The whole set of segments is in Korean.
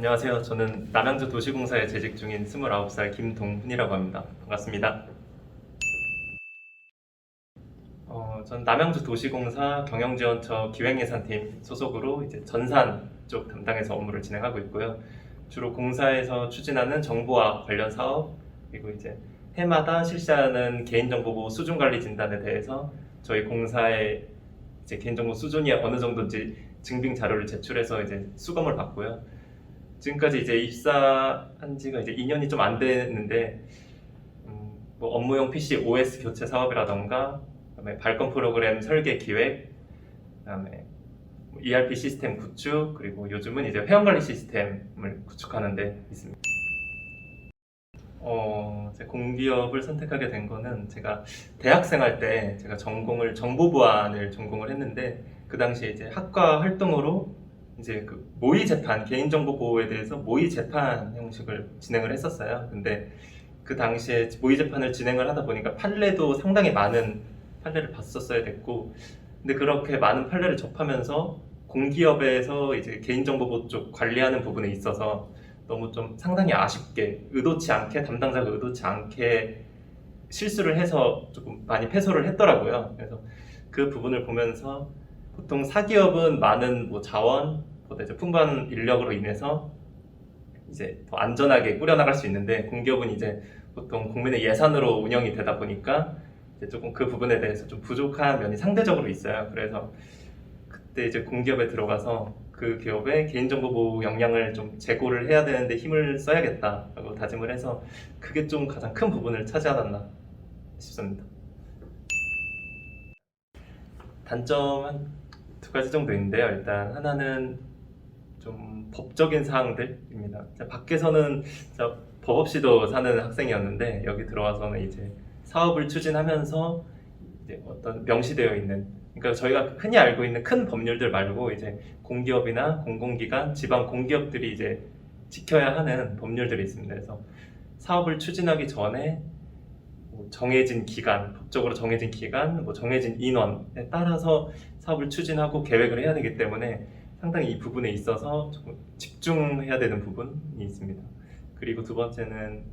안녕하세요. 저는 남양주 도시공사에 재직 중인 29살 김동훈이라고 합니다. 반갑습니다. 전 남양주 도시공사 경영지원처 기획예산팀 소속으로 이제 전산 쪽 담당해서 업무를 진행하고 있고요. 주로 공사에서 추진하는 정보화 관련 사업, 그리고 이제 해마다 실시하는 개인정보보호 수준관리 진단에 대해서 저희 공사의 이제 개인정보 수준이 어느 정도인지 증빙 자료를 제출해서 이제 수검을 받고요. 지금까지 이제 입사한 지가 이제 2년이 좀 안 됐는데, 뭐 업무용 PC OS 교체 사업이라던가, 그다음에 발권 프로그램 설계 기획, 그다음에 ERP 시스템 구축, 그리고 요즘은 이제 회원관리 시스템을 구축하는 데 있습니다. 제 공기업을 선택하게 된 거는 제가 대학생 할 때 제가 전공을 정보보안을 전공을 했는데, 그 당시에 이제 학과 활동으로 이제 그 모의 재판, 개인정보 보호에 대해서 모의 재판 형식을 진행을 했었어요. 근데 그 당시에 모의 재판을 진행을 하다 보니까 판례도 상당히 많은 판례를 봤었어야 됐고, 근데 그렇게 많은 판례를 접하면서 공기업에서 이제 개인정보 보호 쪽 관리하는 부분에 있어서 너무 좀 상당히 아쉽게, 의도치 않게, 담당자가 의도치 않게 실수를 해서 조금 많이 패소를 했더라고요. 그래서 그 부분을 보면서 보통 사기업은 많은 뭐 자원, 보다 이제 풍부한 인력으로 인해서 이제 더 안전하게 꾸려나갈 수 있는데, 공기업은 이제 보통 국민의 예산으로 운영이 되다 보니까 이제 조금 그 부분에 대해서 좀 부족한 면이 상대적으로 있어요. 그래서 그때 이제 공기업에 들어가서 그 기업의 개인정보 보호 역량을 좀 제고를 해야 되는데 힘을 써야겠다라고 다짐을 해서 그게 좀 가장 큰 부분을 차지하았나 싶습니다. 단점 한 두 가지 정도 있는데요. 일단 하나는 좀 법적인 사항들입니다. 밖에서는 법 없이도 사는 학생이었는데, 여기 들어와서는 이제 사업을 추진하면서 이제 어떤 명시되어 있는, 그러니까 저희가 흔히 알고 있는 큰 법률들 말고 이제 공기업이나 공공기관, 지방 공기업들이 이제 지켜야 하는 법률들이 있습니다. 그래서 사업을 추진하기 전에 뭐 정해진 기간, 법적으로 정해진 기간, 뭐 정해진 인원에 따라서 사업을 추진하고 계획을 해야 되기 때문에 상당히 이 부분에 있어서 조금 집중해야 되는 부분이 있습니다. 그리고 두 번째는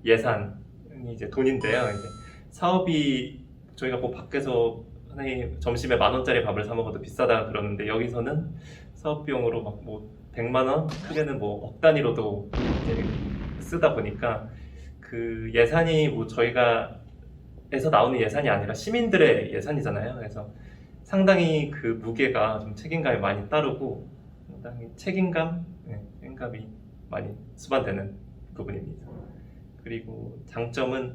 예산이 이제 돈인데요. 이제 사업이 저희가 뭐 밖에서 하나의 점심에 10,000원짜리 밥을 사 먹어도 비싸다 그러는데, 여기서는 사업 비용으로 막 뭐 100만 원, 크게는 뭐 억 단위로도 이제 쓰다 보니까 그 예산이 뭐 저희가 에서 나오는 예산이 아니라 시민들의 예산이잖아요. 그래서 상당히 그 무게가 좀 책임감이 많이 따르고, 상당히 책임감이 많이 수반되는 부분입니다. 그리고 장점은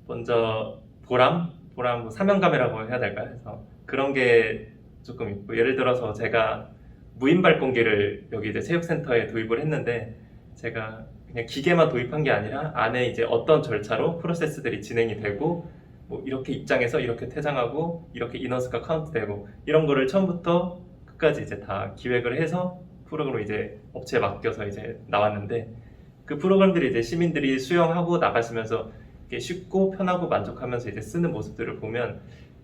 먼저 보람, 뭐 사명감이라고 해야 될까요? 그래서 그런 게 조금 있고, 예를 들어서 제가 무인 발권기를 여기 이제 체육센터에 도입을 했는데, 제가 그냥 기계만 도입한 게 아니라 안에 이제 어떤 절차로 프로세스들이 진행이 되고, 뭐 이렇게 입장해서 이렇게 퇴장하고 이렇게 인원수가 카운트되고, 이런 거를 처음부터 끝까지 이제 다 기획을 해서 프로그램을 이제 업체에 맡겨서 이제 나왔는데, 그 프로그램들이 이제 시민들이 수용하고 나가시면서 이게 쉽고 편하고 만족하면서 이제 쓰는 모습들을 보면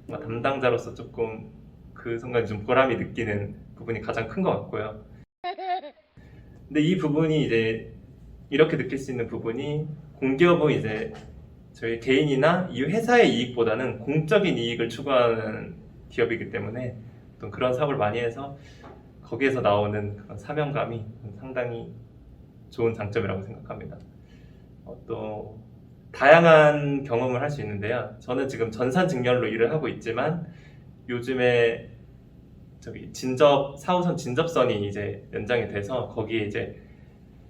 담당자로서 조금 그 순간 좀 보람이 느끼는 부분이 가장 큰 것 같고요. 근데 이 부분이 이제 이렇게 느낄 수 있는 부분이, 공기업은 이제 저희 개인이나 이 회사의 이익보다는 공적인 이익을 추구하는 기업이기 때문에 어떤 그런 사업을 많이 해서 거기에서 나오는 그런 사명감이 상당히 좋은 장점이라고 생각합니다. 또 다양한 경험을 할 수 있는데요. 저는 지금 전산 직렬로 일을 하고 있지만, 요즘에 저기 4호선 진접선이 이제 연장이 돼서 거기에 이제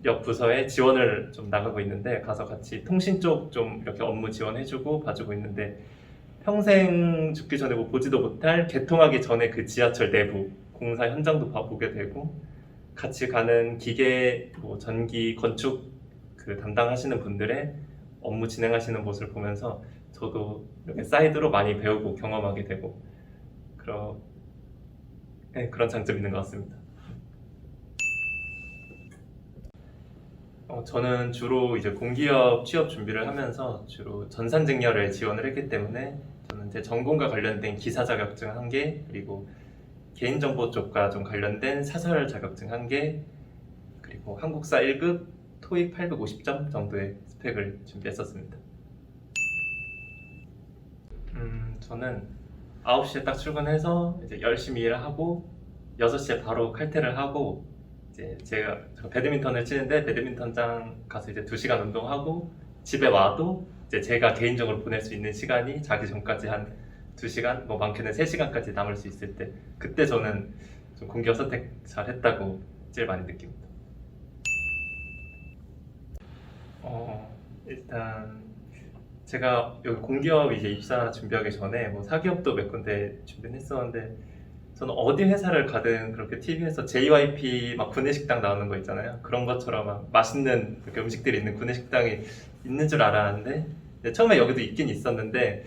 역 부서에 지원을 좀 나가고 있는데, 가서 같이 통신 쪽 좀 이렇게 업무 지원해주고 봐주고 있는데, 평생 죽기 전에 뭐 보지도 못할, 개통하기 전에 그 지하철 내부 공사 현장도 봐보게 되고, 같이 가는 기계, 뭐 전기, 건축 그 담당하시는 분들의 업무 진행하시는 모습을 보면서 저도 이렇게 사이드로 많이 배우고 경험하게 되고, 그런 장점이 있는 것 같습니다. 저는 주로 이제 공기업 취업 준비를 하면서 주로 전산직렬에 지원을 했기 때문에, 저는 제 전공과 관련된 기사 자격증 1개, 그리고 개인정보 쪽과 좀 관련된 사설 자격증 1개, 그리고 한국사 1급, 토익 850점 정도의 스펙을 준비했었습니다. 저는 9시에 딱 출근해서 이제 열심히 일을 하고 6시에 바로 칼퇴를 하고 이제 제가 배드민턴을 치는데 배드민턴장 가서 이제 2시간 운동하고 집에 와도 이제 제가 개인적으로 보낼 수 있는 시간이 자기 전까지 한 2시간, 뭐 많게는 3시간까지 남을 수 있을 때 그때 저는 좀 공기업 선택 잘 했다고 제일 많이 느낍니다. 일단 제가 여기 공기업 이제 입사 준비하기 전에 뭐 사기업도 몇 군데 준비는 했었는데 저는 어디 회사를 가든 그렇게 TV에서 JYP 막 구내식당 나오는 거 있잖아요. 그런 것처럼 막 맛있는 이렇게 음식들이 있는 구내식당이 있는 줄 알았는데 처음에 여기도 있긴 있었는데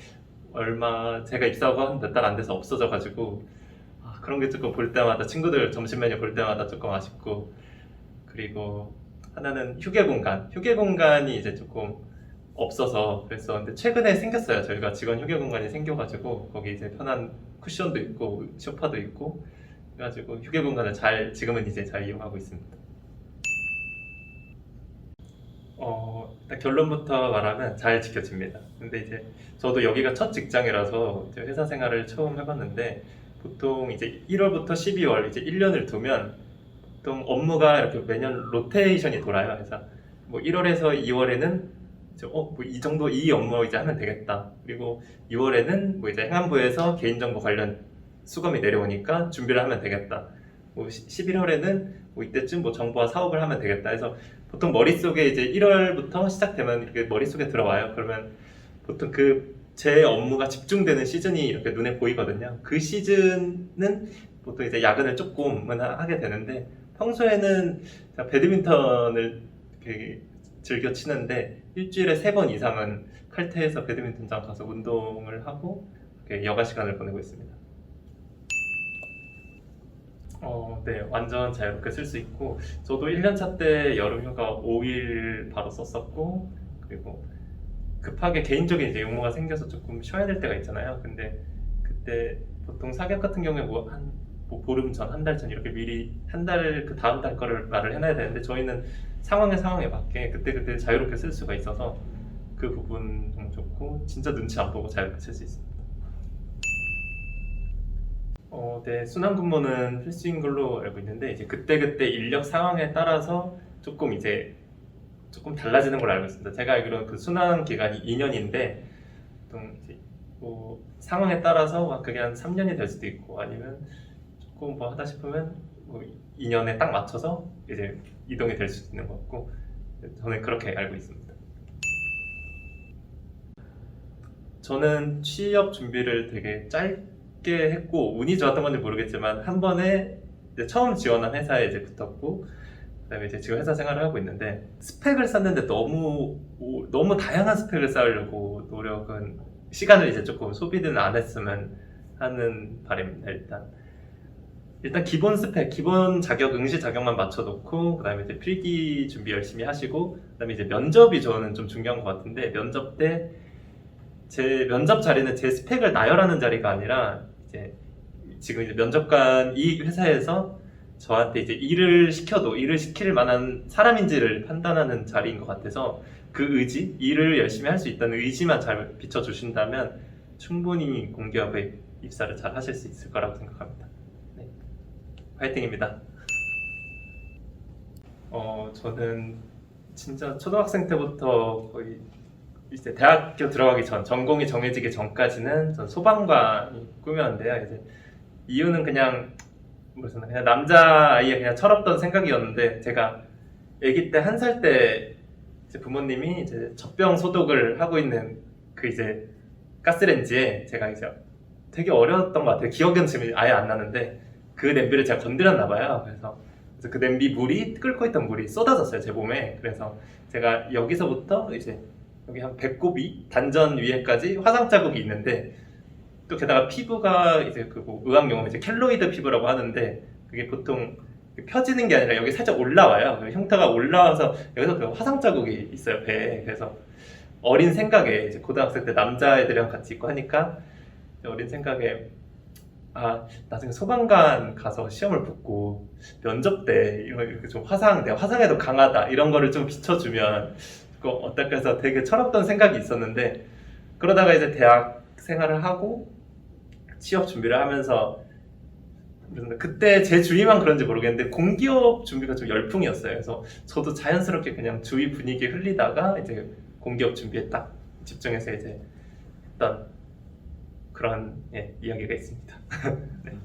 얼마 제가 입사하고 한 몇 달 안 돼서 없어져가지고 그런 게 조금 볼 때마다 친구들 점심 메뉴 볼 때마다 조금 아쉽고 그리고 하나는 휴게 공간이 이제 조금 없어서 그랬었는데 최근에 생겼어요. 저희가 직원 휴게 공간이 생겨가지고 거기 이제 편한 쿠션도 있고 소파도 있고 그래가지고 휴게 공간을 지금은 이제 잘 이용하고 있습니다. 일단 결론부터 말하면 잘 지켜집니다. 근데 이제 저도 여기가 첫 직장이라서 이제 회사 생활을 처음 해봤는데 보통 이제 1월부터 12월 이제 1년을 두면 보통 업무가 이렇게 매년 로테이션이 돌아요. 그래서 뭐 1월에서 2월에는 뭐 이 정도 이 업무 이제 하면 되겠다. 그리고 6월에는 뭐 이제 행안부에서 개인정보 관련 수검이 내려오니까 준비를 하면 되겠다. 뭐 11월에는 뭐 이때쯤 뭐 정보화 사업을 하면 되겠다. 해서 보통 머릿속에 이제 1월부터 시작되면 이렇게 머릿속에 들어와요. 그러면 보통 제 업무가 집중되는 시즌이 이렇게 눈에 보이거든요. 그 시즌은 보통 이제 야근을 조금은 하게 되는데 평소에는 제가 배드민턴을 이렇게 즐겨 치는데 일주일에 3번 이상은 칼퇴해서 배드민턴장 가서 운동을 하고 이렇게 여가 시간을 보내고 있습니다. 네, 완전 자유롭게 쓸 수 있고 저도 1년차 때 여름휴가 5일 바로 썼었고 그리고 급하게 개인적인 이제 용무가 생겨서 조금 쉬어야 될 때가 있잖아요. 근데 그때 보통 사기업 같은 경우에 뭐 보름 전, 한 달 전 이렇게 미리 한 달 그 다음 달 거를 말을 해놔야 되는데 저희는 상황에 맞게 그때 자유롭게 쓸 수가 있어서 그 부분 너무 좋고 진짜 눈치 안 보고 자유롭게 쓸 수 있습니다. 네, 순환근무는 필수인 걸로 알고 있는데 이제 그때 인력 상황에 따라서 조금 달라지는 걸로 알고 있습니다. 제가 알기로는 그 순환 기간이 2년인데 보통 이제 뭐 상황에 따라서 그게 한 3년이 될 수도 있고 아니면 조금 뭐 하다 싶으면 뭐 2년에 딱 맞춰서 이제 이동이 될 수도 있는 것 같고 저는 그렇게 알고 있습니다. 저는 취업 준비를 되게 짧게 했고 운이 좋았던 건지 모르겠지만 한 번에 이제 처음 지원한 회사에 이제 붙었고 그다음에 이제 지금 회사 생활을 하고 있는데 스펙을 쌓는데 너무 다양한 스펙을 쌓으려고 시간을 이제 조금 소비는 안 했으면 하는 바람입니다. 일단 기본 스펙, 기본 자격, 응시 자격만 맞춰놓고 그다음에 이제 필기 준비 열심히 하시고 그다음에 이제 면접이 저는 좀 중요한 것 같은데 면접 때 제 면접 자리는 제 스펙을 나열하는 자리가 아니라 이제 지금 이제 면접관 이 회사에서 저한테 이제 일을 시킬 만한 사람인지를 판단하는 자리인 것 같아서 그 의지, 일을 열심히 할 수 있다는 의지만 잘 비춰주신다면 충분히 공기업에 입사를 잘 하실 수 있을 거라고 생각합니다. 네. 화이팅입니다. 저는 진짜 초등학생 때부터 거의 이제 대학교 들어가기 전, 전공이 정해지기 전까지는 전 소방관이 꿈이었는데요. 이제 이유는 그냥 남자아이의 그냥 철없던 생각이었는데 제가 아기 때 1살 때 이제 부모님이 이제 젖병 소독을 하고 있는 그 이제 가스레인지에 제가 이제 되게 어려웠던 것 같아요. 기억은 지금 아예 안 나는데 그 냄비를 제가 건드렸나 봐요. 그래서 그 냄비 끓고 있던 물이 쏟아졌어요, 제 몸에. 그래서 제가 여기서부터 이제 여기 한 배꼽이 단전 위에까지 화상 자국이 있는데 또 게다가 피부가 이제 의학 용어로 이제 켈로이드 피부라고 하는데 그게 보통 펴지는 게 아니라 여기 살짝 올라와요. 흉터가 올라와서 여기서 그 화상 자국이 있어요, 배에. 그래서 어린 생각에 이제 고등학생 때 남자애들이랑 같이 있고 하니까 어린 생각에 나중에 소방관 가서 시험을 붙고 면접 때 이렇게 좀 내가 화상에도 강하다 이런 거를 좀 비춰주면 그거 어떨까 해서 되게 철없던 생각이 있었는데, 그러다가 이제 대학 생활을 하고 취업 준비를 하면서 그때 제 주위만 그런지 모르겠는데 공기업 준비가 좀 열풍이었어요. 그래서 저도 자연스럽게 그냥 주위 분위기에 흘리다가 이제 공기업 준비에 딱 집중해서 이제 했던 그런 이야기가 있습니다. 네.